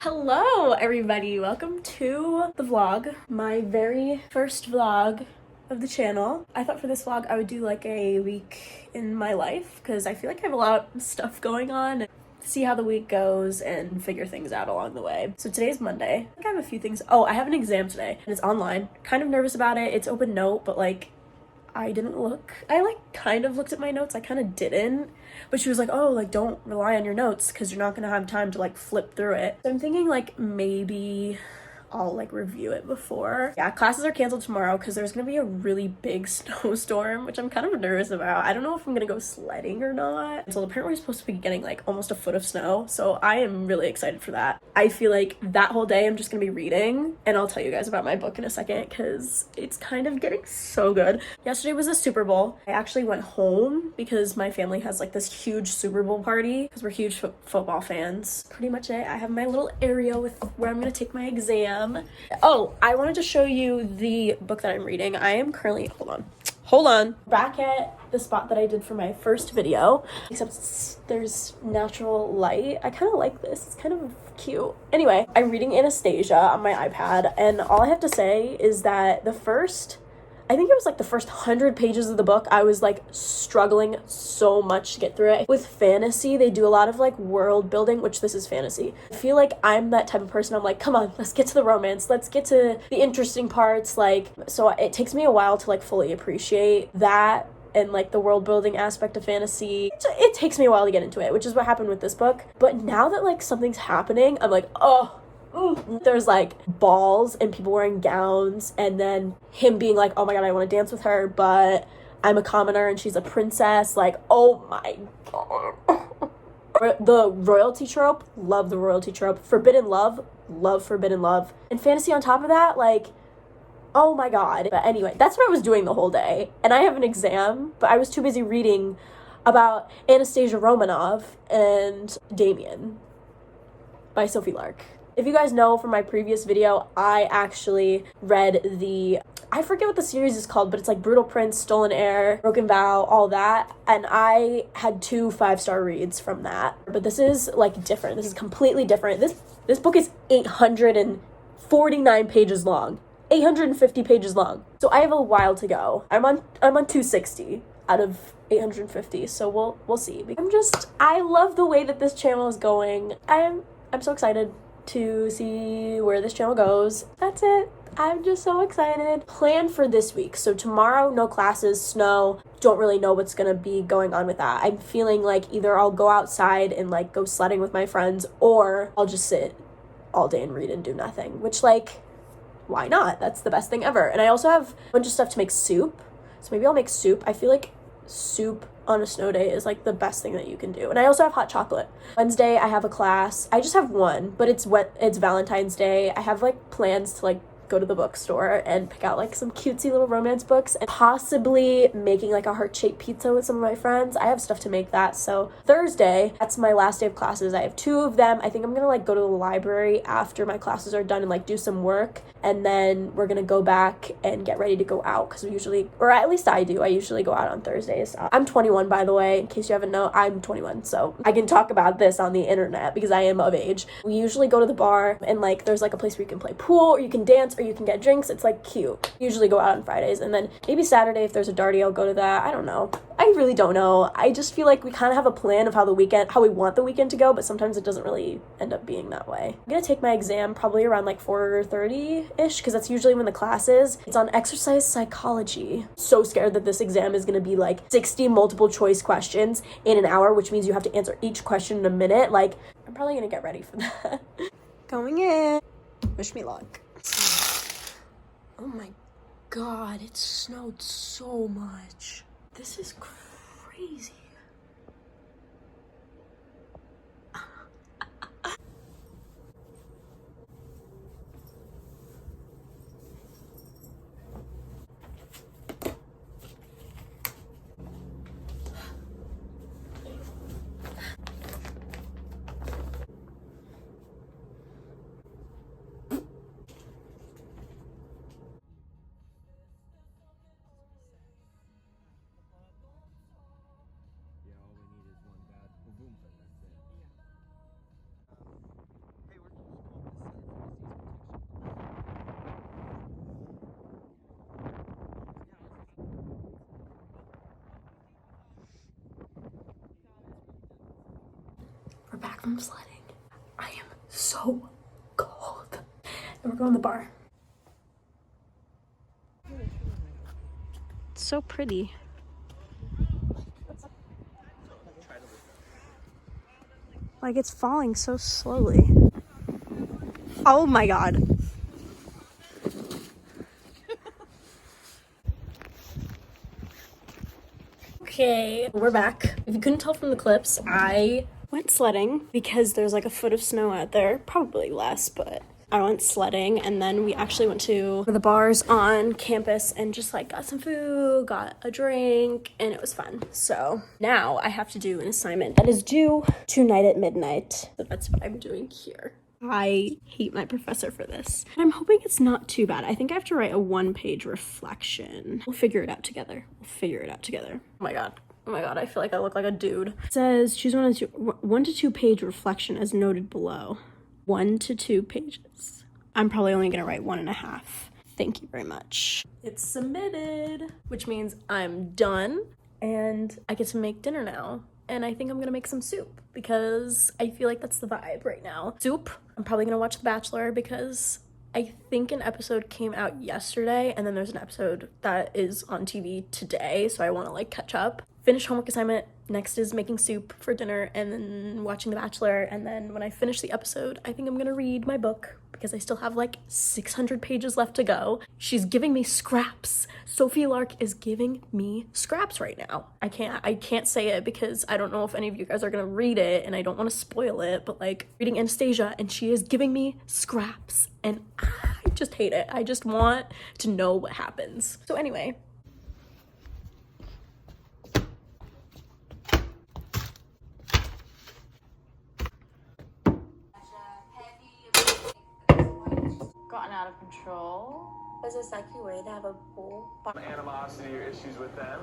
Hello everybody, welcome to the vlog, my very first vlog of the channel. I thought for this vlog I would do like a week in my life because I feel like I have a lot of stuff going on. See how the week goes and figure things out along the way. So today's Monday. I think I have a few things. Oh, I have an exam today and it's online. Kind of nervous about it. It's open note, but like I didn't look. I like kind of looked at my notes. I kind of didn't. But she was like, oh, like don't rely on your notes because you're not gonna have time to like flip through it. So I'm thinking like maybe I'll like review it before. Yeah, classes are canceled tomorrow because there's gonna be a really big snowstorm, which I'm kind of nervous about. I don't know if I'm gonna go sledding or not. So apparently we're supposed to be getting like almost a foot of snow. So I am really excited for that. I feel like that whole day I'm just gonna be reading, and I'll tell you guys about my book in a second because it's kind of getting so good. Yesterday was the Super Bowl. I actually went home because my family has like this huge Super Bowl party because we're huge football fans. Pretty much it. I have my little area with where I'm gonna take my exam. Oh, I wanted to show you the book that I'm reading. I am currently, hold on, back at the spot that I did for my first video, except there's natural light. I kind of like this. It's kind of cute. Anyway, I'm reading Anastasia on my iPad, and all I have to say is that I think it was like the first 100 pages of the book, I was like struggling so much to get through it. With fantasy, they do a lot of like world building, which this is fantasy. I feel like I'm that type of person. I'm like, come on, let's get to the romance. Let's get to the interesting parts. Like, so it takes me a while to like fully appreciate that and like the world building aspect of fantasy. It takes me a while to get into it, which is what happened with this book. But now that like something's happening, I'm like, oh, there's like balls and people wearing gowns, and then him being like, oh my god, I want to dance with her, but I'm a commoner and she's a princess. Like, oh my god. The royalty trope, love the royalty trope. Forbidden love forbidden love. And fantasy on top of that, like, oh my god. But anyway, that's what I was doing the whole day. And I have an exam, but I was too busy reading about Anastasia Romanov and Damien by Sophie Lark. If you guys know from my previous video, I actually read I forget what the series is called, but it's like Brutal Prince, Stolen Heir, Broken Vow, all that. And I had 2 5-star reads from that. But this is like different. This is completely different. This book is 849 pages long. 850 pages long. So I have a while to go. I'm on 260 out of 850. So we'll see. I love the way that this channel is going. I'm so excited to see where this channel goes. That's it. I'm just so excited. Plan for this week. So tomorrow, no classes, snow. Don't really know what's gonna be going on with that. I'm feeling like either I'll go outside and like go sledding with my friends, or I'll just sit all day and read and do nothing, which like, why not? That's the best thing ever. And I also have a bunch of stuff to make soup. So maybe I'll make soup. I feel like soup on a snow day is like the best thing that you can do. And I also have hot chocolate. Wednesday I have a class. I just have one, but it's Valentine's Day. I have like plans to like go to the bookstore and pick out like some cutesy little romance books, and possibly making like a heart-shaped pizza with some of my friends. I have stuff to make that. So Thursday, that's my last day of classes. I have 2 of them. I think I'm gonna like go to the library after my classes are done and like do some work, and then we're gonna go back and get ready to go out because we usually, or at least I usually go out on Thursdays. I'm 21, by the way, in case you haven't known. I'm 21, so I can talk about this on the internet because I am of age. We usually go to the bar, and like there's like a place where you can play pool, or you can dance, or you can get drinks. It's like cute. Usually go out on Fridays, and then maybe Saturday if there's a darty I'll go to that. I don't know. I really don't know. I just feel like we kind of have a plan of how we want the weekend to go, but sometimes it doesn't really end up being that way. I'm gonna take my exam probably around like 4:30-ish because that's usually when the class is. It's on exercise psychology. So scared that this exam is gonna be like 60 multiple choice questions in an hour, which means you have to answer each question in a minute. Like, I'm probably gonna get ready for that. Going in. Wish me luck. Oh my god, it snowed so much. This is crazy. We're back from sledding. I am so cold. And we're going to the bar. It's so pretty. Like, it's falling so slowly. Oh my god. Okay, we're back. If you couldn't tell from the clips, I went sledding because there's like a foot of snow out there. Probably less, but I went sledding, and then we actually went to the bars on campus and just like got some food, got a drink, and it was fun. So now I have to do an assignment that is due tonight at midnight. So that's what I'm doing here. I hate my professor for this. And I'm hoping it's not too bad. I think I have to write a 1-page reflection. We'll figure it out together. Oh my god. Oh my god, I feel like I look like a dude. It says choose 1 to 2 page reflection as noted below. 1 to 2 pages. I'm probably only gonna write 1.5. Thank you very much. It's submitted, which means I'm done and I get to make dinner now. And I think I'm gonna make some soup because I feel like that's the vibe right now. Soup. I'm probably gonna watch The Bachelor because I think an episode came out yesterday and then there's an episode that is on TV today, so I want to like catch up. Finish homework assignment. Next is making soup for dinner and then watching The Bachelor, and then when I finish the episode, I think I'm gonna read my book because I still have like 600 pages left to go. She's giving me scraps. Sophie Lark is giving me scraps right now. I can't say it because I don't know if any of you guys are gonna read it and I don't want to spoil it, but like reading Anastasia and she is giving me scraps and I just hate it. I just want to know what happens. So anyway, gotten out of control. is this like you way to have a pool? Animosity or issues with them?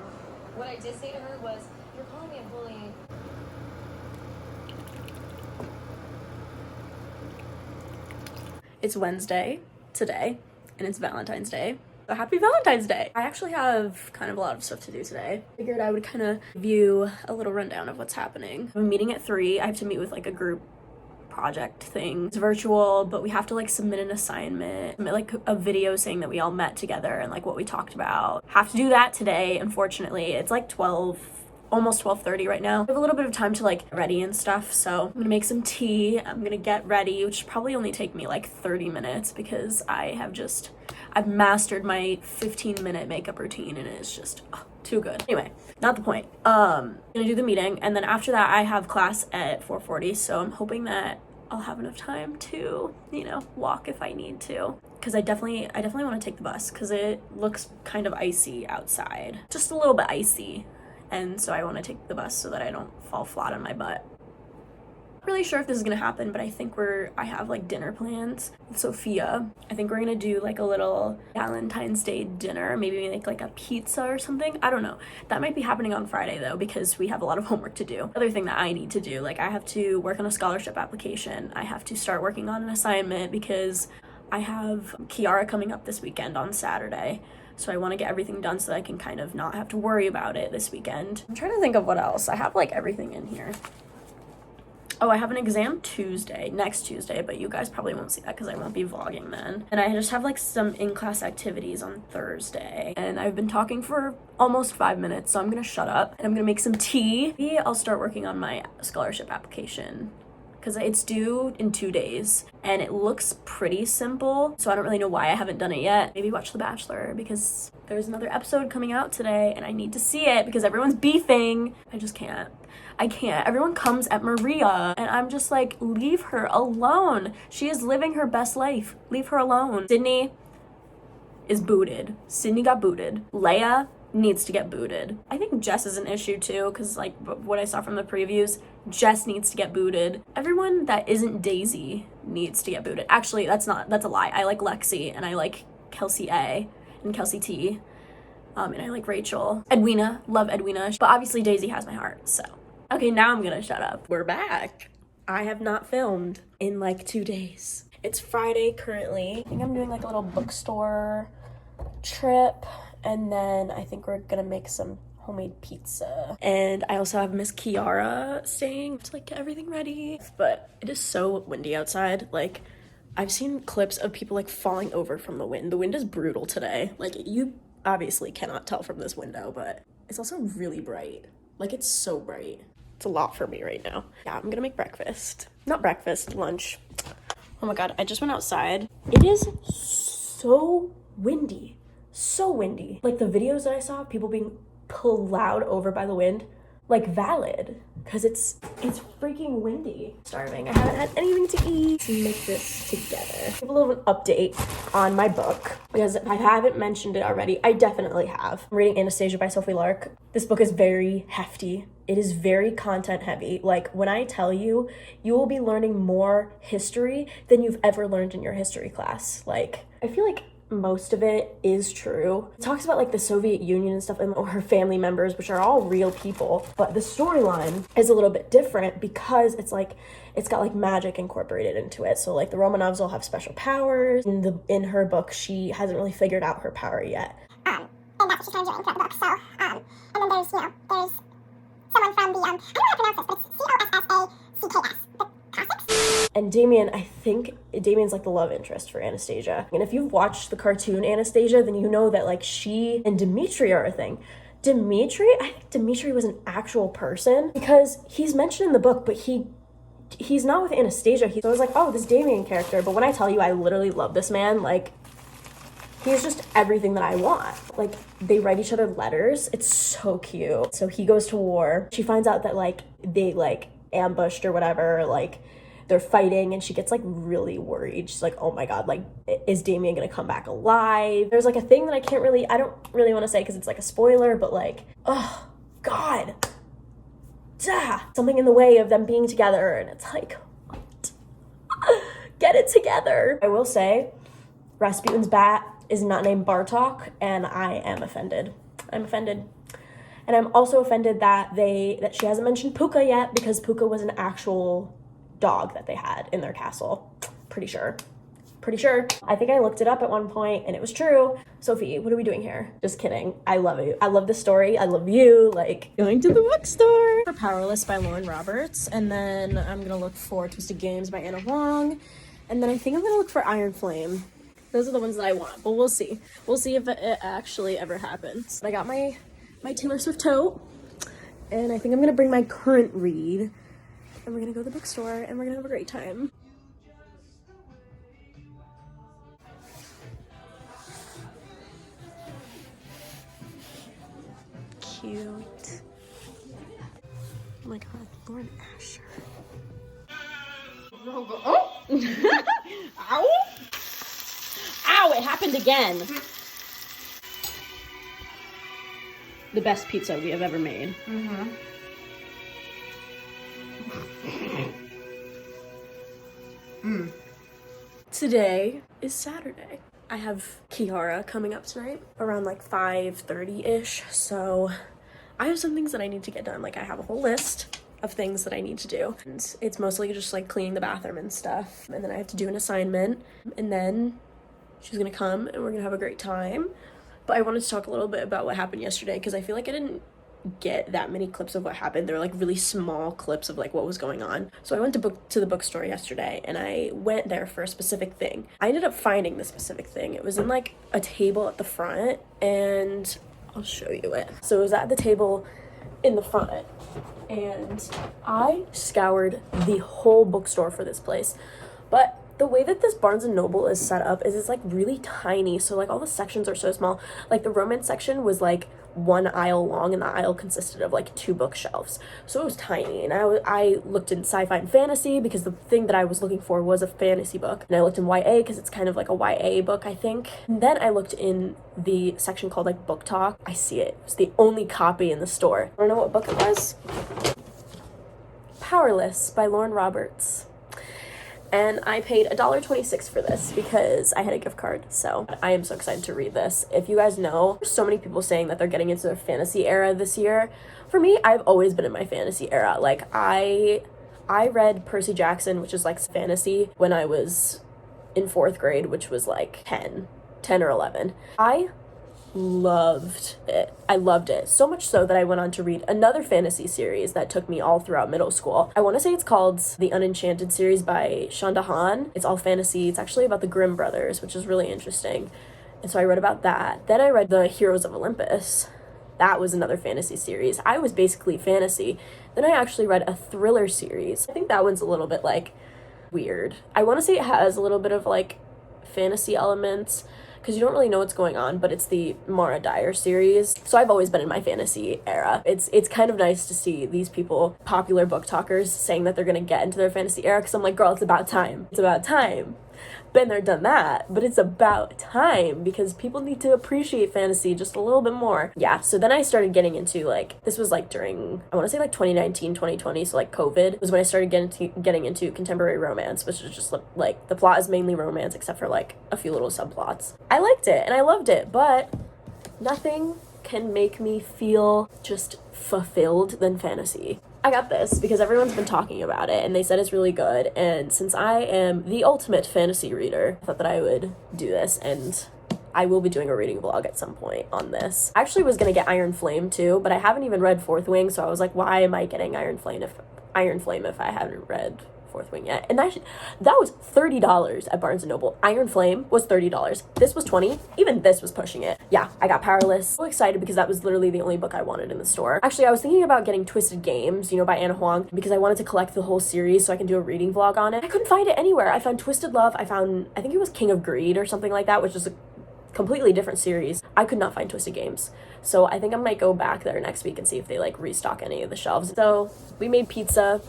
What I did say to her was, "You're calling me a bully." It's Wednesday today, and it's Valentine's Day. So happy Valentine's Day! I actually have kind of a lot of stuff to do today. Figured I would kind of give you a little rundown of what's happening. I'm meeting at 3. I have to meet with like a group project thing. It's virtual, but we have to like submit an assignment, submit like a video saying that we all met together and like what we talked about. Have to do that today, unfortunately. It's like 12, almost 12:30 right now. I have a little bit of time to like get ready and stuff, so I'm gonna make some tea. I'm gonna get ready, which probably only take me like 30 minutes because I've mastered my 15-minute makeup routine and it's just too good. Anyway, not the point. Gonna do the meeting, and then after that I have class at 4:40, so I'm hoping that I'll have enough time to, you know, walk if I need to. Because I definitely want to take the bus because it looks kind of icy outside. Just a little bit icy. And so I want to take the bus so that I don't fall flat on my butt. Not really sure if this is gonna happen, but I think I have like dinner plans with Sophia. I think we're gonna do like a little Valentine's Day dinner, maybe make like a pizza or something. I don't know. That might be happening on Friday though, because we have a lot of homework to do. Other thing that I need to do, like I have to work on a scholarship application. I have to start working on an assignment because I have Kiara coming up this weekend on Saturday. So I want to get everything done so that I can kind of not have to worry about it this weekend. I'm trying to think of what else. I have like everything in here. Oh, I have an exam next Tuesday, but you guys probably won't see that because I won't be vlogging then. And I just have like some in-class activities on Thursday. And I've been talking for almost 5 minutes, so I'm gonna shut up. And I'm gonna make some tea. Maybe I'll start working on my scholarship application because it's due in 2 days and it looks pretty simple. So I don't really know why I haven't done it yet. Maybe watch The Bachelor because there's another episode coming out today and I need to see it because everyone's beefing. I can't. Everyone comes at Maria and I'm just like, leave her alone. She is living her best life. Leave her alone. Sydney is booted. Sydney got booted. Leia needs to get booted. I think Jess is an issue too because like what I saw from the previews, Jess needs to get booted. Everyone that isn't Daisy needs to get booted. Actually, that's a lie. I like Lexi and I like Kelsey A and Kelsey T. And I like Rachel. Edwina, love Edwina. But obviously Daisy has my heart, so. Okay, now I'm gonna shut up. We're back. I have not filmed in like 2 days. It's Friday currently. I think I'm doing like a little bookstore trip, and then I think we're gonna make some homemade pizza. And I also have Miss Kiara staying to like get everything ready. But it is so windy outside. Like, I've seen clips of people like falling over from the wind. The wind is brutal today. Like, you obviously cannot tell from this window, but it's also really bright. Like, it's so bright. It's a lot for me right now. Yeah, I'm gonna make breakfast. Not breakfast, lunch. Oh my god, I just went outside. It is so windy. So windy. Like, the videos that I saw of people being plowed over by the wind, like, valid. Because it's freaking windy. Starving. I haven't had anything to eat. To make this together. Give a little update on my book, because if I haven't mentioned it already, I definitely have. I'm reading Anastasia by Sophie Lark. This book is very hefty. It is very content heavy. Like, when I tell you, you will be learning more history than you've ever learned in your history class. Like, I feel like most of it is true. It talks about like the Soviet Union and stuff and her family members, which are all real people. But the storyline is a little bit different because it's got like magic incorporated into it. So like the Romanovs will have special powers. In her book, she hasn't really figured out her power yet. And that's what she's kind of doing throughout the book. So, and then there's someone from the, I don't know how to pronounce this, but it's COSSACKS, the Cossacks. And Damien, I think Damien's like the love interest for Anastasia. And if you've watched the cartoon Anastasia, then you know that like she and Dimitri are a thing. I think Dimitri was an actual person because he's mentioned in the book, but he's not with Anastasia. So I was like, oh, this Damien character. But when I tell you I literally love this man, like, he's just everything that I want. Like, they write each other letters. It's so cute. So he goes to war. She finds out that like they like ambushed or whatever, like they're fighting, and she gets like really worried. She's like, oh my god, like, is Damien gonna come back alive? There's like a thing that I don't really want to say because it's like a spoiler, but like, oh god, something in the way of them being together, and it's like, what? Get it together. I will say, Rasputin's bat is not named Bartok, and I am offended. I'm offended. And I'm also offended that she hasn't mentioned Puka yet, because Puka was an actual dog that they had in their castle. Pretty sure. I think I looked it up at one point and it was true. Sophie, what are we doing here? Just kidding. I love you. I love this story. I love you. Like, going to the bookstore. For Powerless by Lauren Roberts. And then I'm gonna look for Twisted Games by Anna Huang. And then I think I'm gonna look for Iron Flame. Those are the ones that I want, but we'll see. We'll see if it actually ever happens. I got my Taylor Swift tote, and I think I'm gonna bring my current read, and we're gonna go to the bookstore, and we're gonna have a great time. Cute. Oh my god, Lauren Asher. Oh! Ow! Ow, it happened again. The best pizza we have ever made. Today is Saturday. I have Kiara coming up tonight around like 5:30-ish. So I have some things that I need to get done. Like, I have a whole list of things that I need to do. And it's mostly just like cleaning the bathroom and stuff. And then I have to do an assignment. And then she's gonna come and we're gonna have a great time. But I wanted to talk a little bit about what happened yesterday, because I feel like I didn't get that many clips of what happened. They were like really small clips of like what was going on. So I went to the bookstore yesterday, and I went there for a specific thing. I ended up finding the specific thing. It was in like a table at the front, and I'll show you it. So it was at the table in the front, and I scoured the whole bookstore for this place. But the way that this Barnes & Noble is set up is it's like really tiny. So like all the sections are so small. Like the romance section was like one aisle long, and the aisle consisted of like 2 bookshelves. So it was tiny. And I looked in sci-fi and fantasy because the thing that I was looking for was a fantasy book. And I looked in YA because it's kind of like a YA book, I think. And then I looked in the section called like BookTok. I see it. It's the only copy in the store. I don't know what book it was. Powerless by Lauren Roberts. And I paid $1.26 for this because I had a gift card. So I am so excited to read this. If you guys know, there's so many people saying that they're getting into their fantasy era this year. For me, I've always been in my fantasy era. Like, I read Percy Jackson, which is like fantasy, when I was in 4th grade, which was like 10 or 11. I loved it. I loved it. So much so that I went on to read another fantasy series that took me all throughout middle school. I want to say it's called the Unenchanted series by Shonda Hahn. It's all fantasy. It's actually about the Grimm brothers, which is really interesting. And so I read about that. Then I read the Heroes of Olympus. That was another fantasy series. I was basically fantasy. Then I actually read a thriller series. I think that one's a little bit like weird. I want to say it has a little bit of like fantasy elements because you don't really know what's going on, but it's the Mara Dyer series. So I've always been in my fantasy era. It's kind of nice to see these people, popular book talkers, saying that they're gonna get into their fantasy era, because I'm like, girl, it's about time. It's about time. Been there, done that, but it's about time because people need to appreciate fantasy just a little bit more. Yeah, so then I started getting into like, this was like during, I want to say like 2019, 2020, so like COVID was when I started getting into contemporary romance, which is just like the plot is mainly romance except for like a few little subplots. I liked it and I loved it, but nothing can make me feel just fulfilled than fantasy. I got this because everyone's been talking about it and they said it's really good, and since I am the ultimate fantasy reader, I thought that I would do this, and I will be doing a reading vlog at some point on this. I actually was gonna get Iron Flame too, but I haven't even read Fourth Wing, so I was like, why am I getting Iron Flame if I haven't read Fourth Wing yet? And that was $30 at Barnes & Noble. Iron Flame was $30. This was $20. Even this was pushing it. Yeah, I got Powerless. So excited because that was literally the only book I wanted in the store. Actually, I was thinking about getting Twisted Games, by Anna Huang, because I wanted to collect the whole series so I can do a reading vlog on it. I couldn't find it anywhere. I found Twisted Love. I think it was King of Greed or something like that, which is a completely different series. I could not find Twisted Games. So I think I might go back there next week and see if they restock any of the shelves. So we made pizza.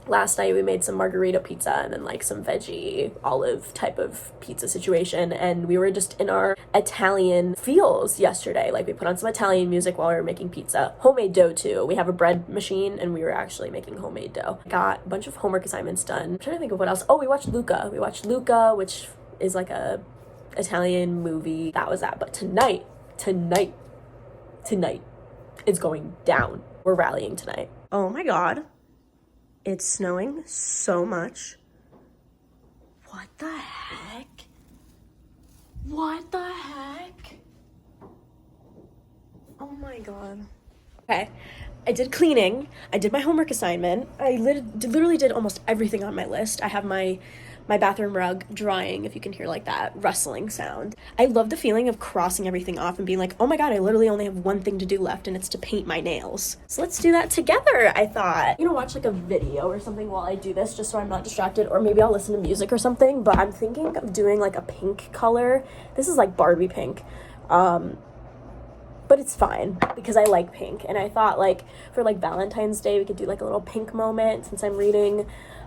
Last night we made some margarita pizza and then some veggie olive type of pizza situation, and we were just in our Italian feels yesterday. We put on some Italian music while we were making pizza. Homemade dough too. We have a bread machine and we were actually making homemade dough. Got a bunch of homework assignments done. I'm trying to think of what else. Oh, we watched Luca. Which is like a Italian movie. That was that. But tonight it's going down. We're rallying tonight. Oh my god. It's snowing so much. What the heck? What the heck? Oh my god. Okay, I did cleaning. I did my homework assignment. I literally did almost everything on my list. I have my bathroom rug drying, if you can hear that rustling sound. I love the feeling of crossing everything off and being like, oh my god, I literally only have one thing to do left, and it's to paint my nails. So let's do that together, I thought. Watch a video or something while I do this, just so I'm not distracted, or maybe I'll listen to music or something, but I'm thinking of doing a pink color. This is Barbie pink. But it's fine because I like pink, and I thought for Valentine's Day we could do a little pink moment, since I'm reading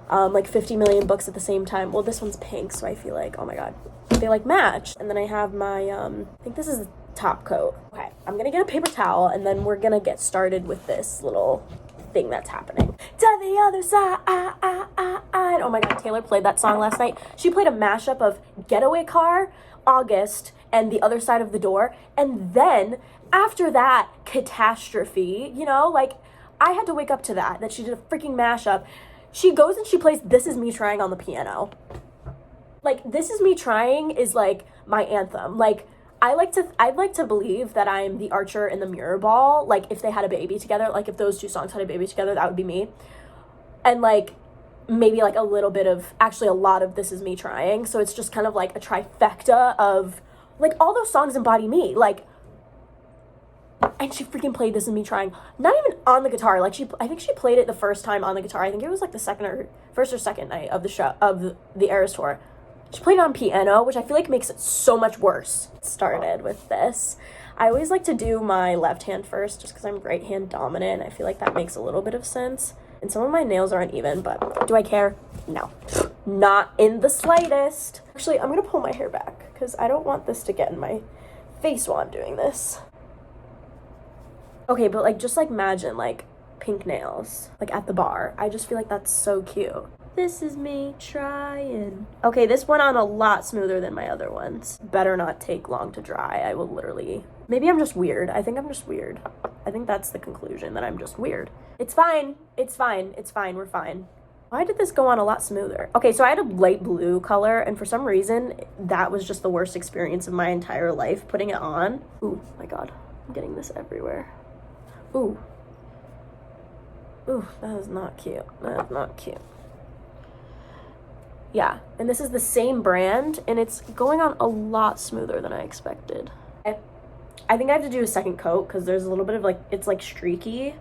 50 million books at the same time. Well, this one's pink, so I feel oh my god, they match. And then I have my I think this is the top coat. Okay, I'm gonna get a paper towel and then we're gonna get started with this little thing that's happening. To the other side. Oh my god, Taylor played that song last night. She played a mashup of Getaway Car, August, and The Other Side of the Door, and then after that, Catastrophe. I had to wake up to that she did a freaking mashup. She goes and she plays This Is Me Trying on the piano. This Is Me Trying is my anthem. I'd like to believe that I'm the Archer and the Mirror Ball. If they had a baby together, if those two songs had a baby together, that would be me. And maybe a little bit of, actually a lot of This Is Me Trying. So it's just kind of a trifecta of all those songs embody me. And she freaking played This Is Me Trying, not even on the guitar. I think she played it the first time on the guitar. I think it was the first or second night of the show, of the Eras tour. She played it on piano, which I feel makes it so much worse. Started with this. I always like to do my left hand first, just because I'm right hand dominant. I feel that makes a little bit of sense. And some of my nails are uneven, but do I care? No, not in the slightest. Actually, I'm gonna pull my hair back because I don't want this to get in my face while I'm doing this. Okay, but just imagine pink nails at the bar. I just feel that's so cute. This is me trying. Okay, this went on a lot smoother than my other ones. Better not take long to dry. I will literally, maybe I'm just weird. I think I'm just weird. I think that's the conclusion, that I'm just weird. It's fine. It's fine. It's fine. We're fine. Why did this go on a lot smoother? Okay, so I had a light blue color, and for some reason, that was just the worst experience of my entire life, putting it on. Ooh, my God, I'm getting this everywhere. Ooh. Ooh, that is not cute. That is not cute. Yeah, and this is the same brand, and it's going on a lot smoother than I expected. I think I have to do a second coat because there's a little bit of like, it's like streaky.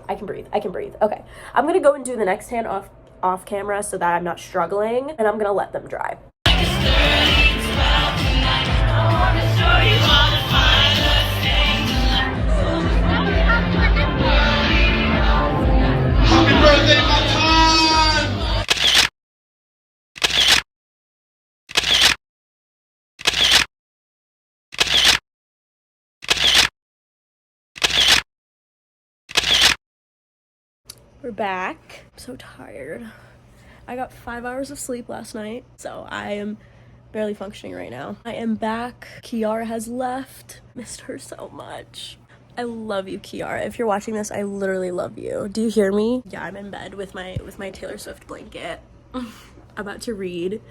I can breathe. Okay, I'm gonna go and do the next hand off camera so that I'm not struggling, and I'm gonna let them dry. Happy birthday, my time! We're back. I'm so tired. I got 5 hours of sleep last night, so I am barely functioning right now. I am back. Kiara has left. Missed her so much. I love you, Kiara. If you're watching this, I literally love you. Do you hear me? Yeah, I'm in bed with my Taylor Swift blanket. About to read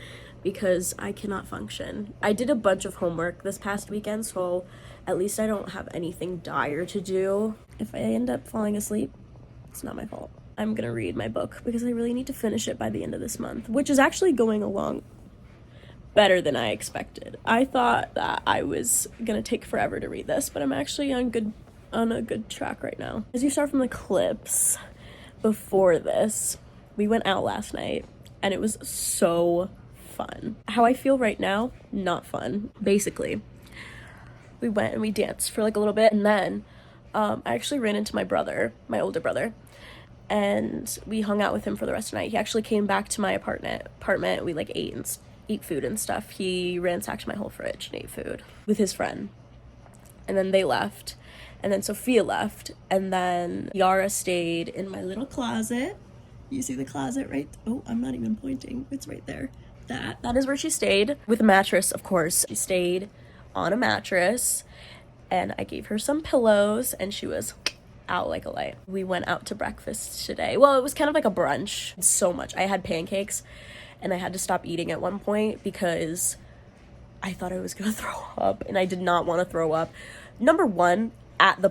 because I cannot function. I did a bunch of homework this past weekend, so at least I don't have anything dire to do. If I end up falling asleep, it's not my fault. I'm gonna read my book because I really need to finish it by the end of this month, which is actually going along better than I expected. I thought that I was gonna take forever to read this, but I'm actually on a good track right now. As you start from the clips before this, we went out last night and it was so fun. How I feel right now, not fun. Basically, we went and we danced for like a little bit, and then I actually ran into my brother, my older brother, and we hung out with him for the rest of the night. He actually came back to my apartment. We like ate food and stuff. He ransacked my whole fridge and ate food with his friend. And then they left. And then Sophia left. And then Yara stayed in my little closet. You see the closet, right? Oh, I'm not even pointing. It's right there. That is where she stayed. With a mattress, of course. She stayed on a mattress. And I gave her some pillows, and she was out like a light. We went out to breakfast today. Well, it was kind of like a brunch. So much. I had pancakes, and I had to stop eating at one point because I thought I was gonna throw up, and I did not want to throw up. Number one, at the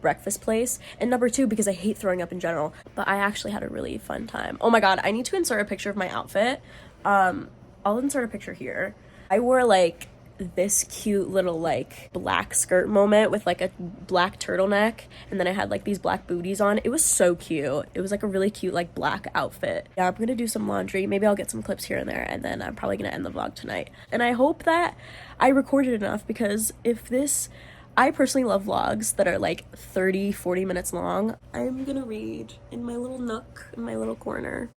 breakfast place, and number two, because I hate throwing up in general. But I actually had a really fun time. Oh my God, I need to insert a picture of my outfit. I'll insert a picture here. I wore like this cute little like black skirt moment with like a black turtleneck, and then I had like these black booties on. It was so cute. It was like a really cute like black outfit. Yeah, I'm gonna do some laundry. Maybe I'll get some clips here and there, and then I'm probably gonna end the vlog tonight. And I hope that I recorded enough, because I personally love vlogs that are like 30-40 minutes long. I'm gonna read in my little nook, in my little corner.